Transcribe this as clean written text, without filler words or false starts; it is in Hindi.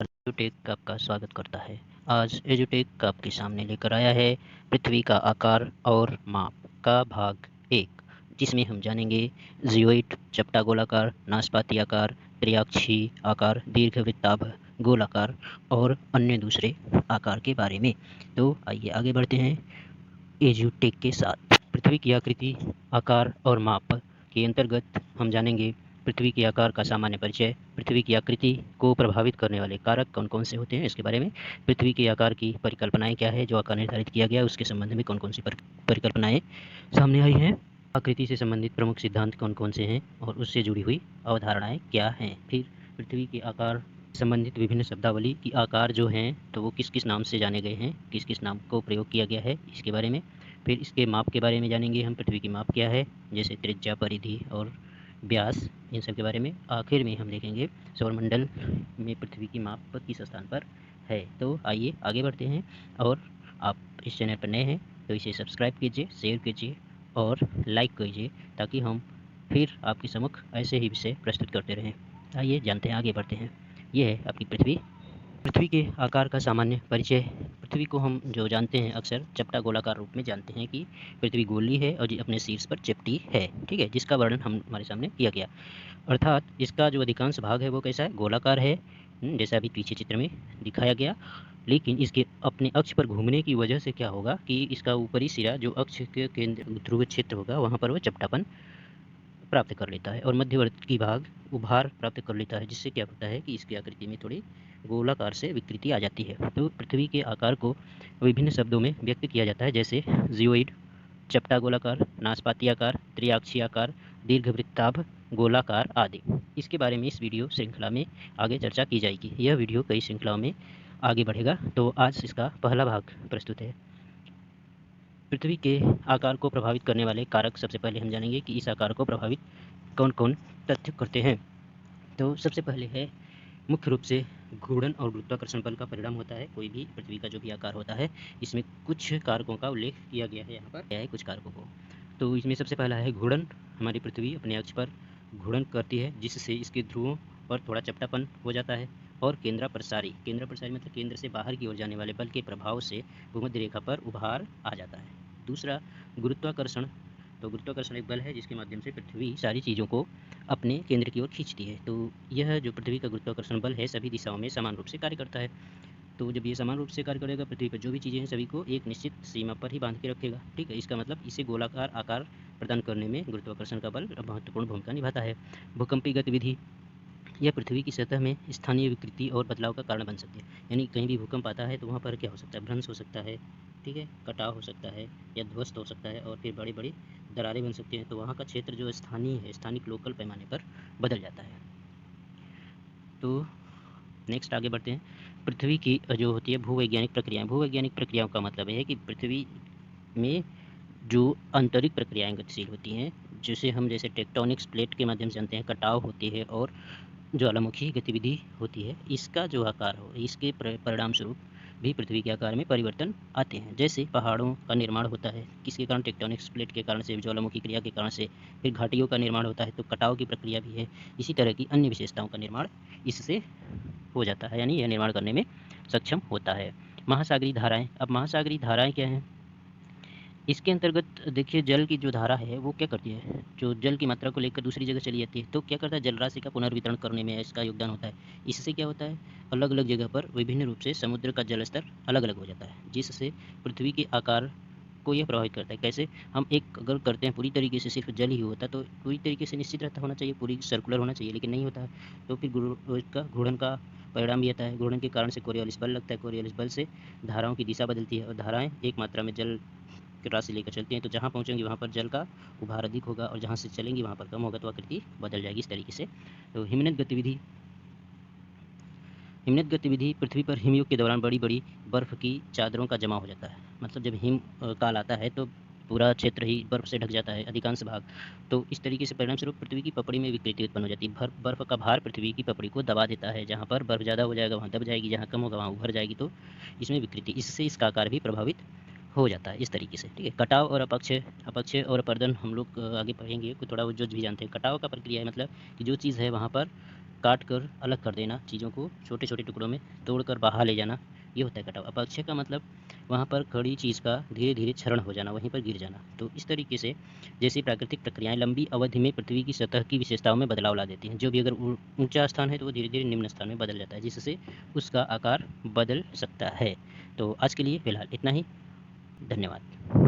एजुटेक आपका स्वागत करता है। आज एजुटेक आपके सामने लेकर आया है पृथ्वी का आकार और माप का भाग 1, जिसमें हम जानेंगे जियोइड, चपटा गोलाकार, नाशपाती आकार, त्रिअक्षीय आकार, दीर्घवृत्ताभ गोलाकार और अन्य दूसरे आकार के बारे में। तो आइए आगे बढ़ते हैं एजुटेक के साथ। पृथ्वी की आकृति, आकार और माप के अंतर्गत हम जानेंगे पृथ्वी के आकार का सामान्य परिचय, पृथ्वी की आकृति को प्रभावित करने वाले कारक कौन कौन से होते हैं इसके बारे में, पृथ्वी के आकार की परिकल्पनाएं क्या है, जो आकार निर्धारित किया गया उसके संबंध में कौन कौन सी परिकल्पनाएं सामने आई हैं, आकृति से संबंधित प्रमुख सिद्धांत कौन कौन से हैं और उससे जुड़ी हुई अवधारणाएं क्या हैं। फिर पृथ्वी के आकार संबंधित विभिन्न शब्दावली की आकार जो हैं तो वो किस किस नाम से जाने गए हैं, किस किस नाम को प्रयोग किया गया है इसके बारे में। फिर इसके माप के बारे में जानेंगे हम, पृथ्वी की माप क्या है, जैसे त्रिज्या, परिधि और व्यास, इन सब के बारे में। आखिर में हम देखेंगे सौरमंडल में पृथ्वी की माप किस स्थान पर है। तो आइए आगे बढ़ते हैं, और आप इस चैनल पर नए हैं तो इसे सब्सक्राइब कीजिए, शेयर कीजिए और लाइक कीजिए, ताकि हम फिर आपके समक्ष ऐसे ही विषय प्रस्तुत करते रहें। आइए जानते हैं, आगे बढ़ते हैं। ये है आपकी पृथ्वी। पृथ्वी के आकार का सामान्य परिचय। पृथ्वी को हम जो जानते हैं अक्सर चपटा गोलाकार रूप में जानते हैं कि पृथ्वी गोली है और अपने शीर्ष पर चिपटी है, ठीक है, जिसका वर्णन हमारे सामने किया गया। अर्थात इसका जो अधिकांश भाग है वो कैसा है, गोलाकार है, जैसा अभी पीछे चित्र में दिखाया गया। लेकिन इसके अपने अक्ष पर घूमने की वजह से क्या होगा कि इसका ऊपरी सिरा जो अक्ष के केंद्र ध्रुव क्षेत्र होगा वहाँ पर वह चपटापन प्राप्त कर लेता है और मध्यवर्ती भाग उभार प्राप्त कर लेता है, जिससे क्या होता है कि इसकी आकृति में थोड़ी गोलाकार से विकृति आ जाती है। तो पृथ्वी के आकार को विभिन्न शब्दों में व्यक्त किया जाता है, जैसे जियोइड, चपटा गोलाकार, नाशपाती आकार, त्रिअक्षीय आकार, दीर्घवृत्ताभ गोलाकार आदि। इसके बारे में इस वीडियो श्रृंखला में आगे चर्चा की जाएगी। यह वीडियो कई श्रृंखलाओं में आगे बढ़ेगा, तो आज इसका पहला भाग प्रस्तुत है। पृथ्वी के आकार को प्रभावित करने वाले कारक, सबसे पहले हम जानेंगे कि इस आकार को प्रभावित कौन कौन तथ्य करते हैं। तो सबसे पहले है मुख्य रूप से घूर्णन और गुरुत्वाकर्षण बल का परिणाम होता है। कोई भी पृथ्वी का जो भी आकार होता है, इसमें कुछ कारकों का उल्लेख किया गया है, यहाँ पर क्या है कुछ कारकों को। तो इसमें सबसे पहला है घूर्णन। हमारी पृथ्वी अपने अक्ष पर घूर्णन करती है, जिससे इसके ध्रुवों पर थोड़ा चपटापन हो जाता है। और केंद्र प्रसारी मतलब केंद्र से बाहर की ओर जाने वाले बल के प्रभाव से भूमध्य रेखा पर उभार आ जाता है। दूसरा गुरुत्वाकर्षण। तो गुरुत्वाकर्षण एक बल है जिसके माध्यम से पृथ्वी सारी चीज़ों को अपने केंद्र की ओर खींचती है। तो यह जो पृथ्वी का गुरुत्वाकर्षण बल है सभी दिशाओं में समान रूप से कार्य करता है। तो जब ये समान रूप से कार्य करेगा, पृथ्वी पर जो भी चीज़ें हैं सभी को एक निश्चित सीमा पर ही बांध के रखेगा, ठीक है। इसका मतलब इसे गोलाकार आकार प्रदान करने में गुरुत्वाकर्षण का बल महत्वपूर्ण भूमिका निभाता है। भूकंपीय गतिविधि, यह पृथ्वी की सतह में स्थानीय विकृति और बदलाव का कारण बन सकती है। यानी कहीं भी भूकंप आता है तो वहाँ पर क्या हो सकता है, भ्रंश हो सकता है, ठीक है, कटाव हो सकता है या ध्वस्त हो सकता है, और फिर बड़ी बड़ी दरारें बन सकती हैं। तो वहाँ का क्षेत्र जो स्थानीय है, स्थानिक लोकल पैमाने पर बदल जाता है। तो नेक्स्ट आगे बढ़ते हैं। पृथ्वी की जो होती है भूवैज्ञानिक प्रक्रियाएं। भूवैज्ञानिक प्रक्रियाओं का मतलब है कि पृथ्वी में जो आंतरिक प्रक्रियाएं गतिशील होती हैं, जिसे हम जैसे टेक्टोनिक्स प्लेट के माध्यम से जानते हैं, कटाव होती है और ज्वालामुखी गतिविधि होती है, इसका जो आकार हो, इसके परिणाम स्वरूप भी पृथ्वी के आकार में परिवर्तन आते हैं। जैसे पहाड़ों का निर्माण होता है, किसके कारण, टेक्टोनिक्स प्लेट के कारण से, ज्वालामुखी क्रिया के कारण से। फिर घाटियों का निर्माण होता है, तो कटाव की प्रक्रिया भी है। इसी तरह की अन्य विशेषताओं का निर्माण इससे हो जाता है, यानी यह निर्माण करने में सक्षम होता है। महासागरीय धाराएं। अब महासागरीय धाराएं क्या हैं, इसके अंतर्गत देखिए जल की जो धारा है वो क्या करती है, जो जल की मात्रा को लेकर दूसरी जगह चली जाती है, तो क्या करता है, जलराशि का पुनर्वितरण करने में इसका योगदान होता है। इससे क्या होता है, अलग अलग जगह पर विभिन्न रूप से समुद्र का जल स्तर अलग अलग हो जाता है, जिससे पृथ्वी के आकार को यह प्रभावित करता है। कैसे, हम एक अगर करते हैं पूरी तरीके से सिर्फ जल ही होता तो पूरी तरीके से निश्चित रहता होना चाहिए, पूरी सर्कुलर होना चाहिए, लेकिन नहीं होता है। तो फिर इसका घूर्णन का परिणाम भी आता है। घूर्णन के कारण से कोरियोलिस बल लगता है, कोरियोलिस बल से धाराओं की दिशा बदलती है, और धाराएं एक मात्रा में जल की राशि लेकर चलती हैं, तो जहाँ पहुँचेंगी वहाँ पर जल का उभार अधिक होगा, और जहाँ से चलेंगी वहाँ पर कम होगा, तो आकृति बदल जाएगी इस तरीके से। तो हिमनद गतिविधि। हिमनद गतिविधि, पृथ्वी पर हिमयुग के दौरान बड़ी बड़ी बर्फ़ की चादरों का जमा हो जाता है। मतलब जब हिम काल आता है तो पूरा क्षेत्र ही बर्फ़ से ढक जाता है, अधिकांश भाग। तो इस तरीके से परिणाम स्वरूप पृथ्वी की पपड़ी में विकृति उत्पन्न हो जाती है। बर्फ़ का भार पृथ्वी की पपड़ी को दबा देता है, जहाँ पर बर्फ़ ज़्यादा हो जाएगा वहाँ दब जाएगी, जहाँ कम होगा वहाँ उभर जाएगी, तो इसमें विकृति, इससे इसका आकार भी प्रभावित हो जाता है इस तरीके से, ठीक है। कटाव और अपक्षय। अपक्षय और अपर्दन हम लोग आगे पढ़ेंगे, कोई थोड़ा वो जो भी जानते हैं। कटाव का प्रक्रिया है, मतलब कि जो चीज़ है वहाँ पर काट कर अलग कर देना, चीज़ों को छोटे छोटे टुकड़ों में तोड़कर बाहर ले जाना, ये होता है कटाव। अपक्षय का मतलब वहाँ पर खड़ी चीज़ का धीरे धीरे क्षरण हो जाना, वहीं पर गिर जाना। तो इस तरीके से जैसे प्राकृतिक प्रक्रियाएं लंबी अवधि में पृथ्वी की सतह की विशेषताओं में बदलाव ला देती हैं। जो भी अगर ऊंचा स्थान है तो वो धीरे धीरे निम्न स्थान में बदल जाता है, जिससे उसका आकार बदल सकता है। तो आज के लिए फ़िलहाल इतना ही। धन्यवाद।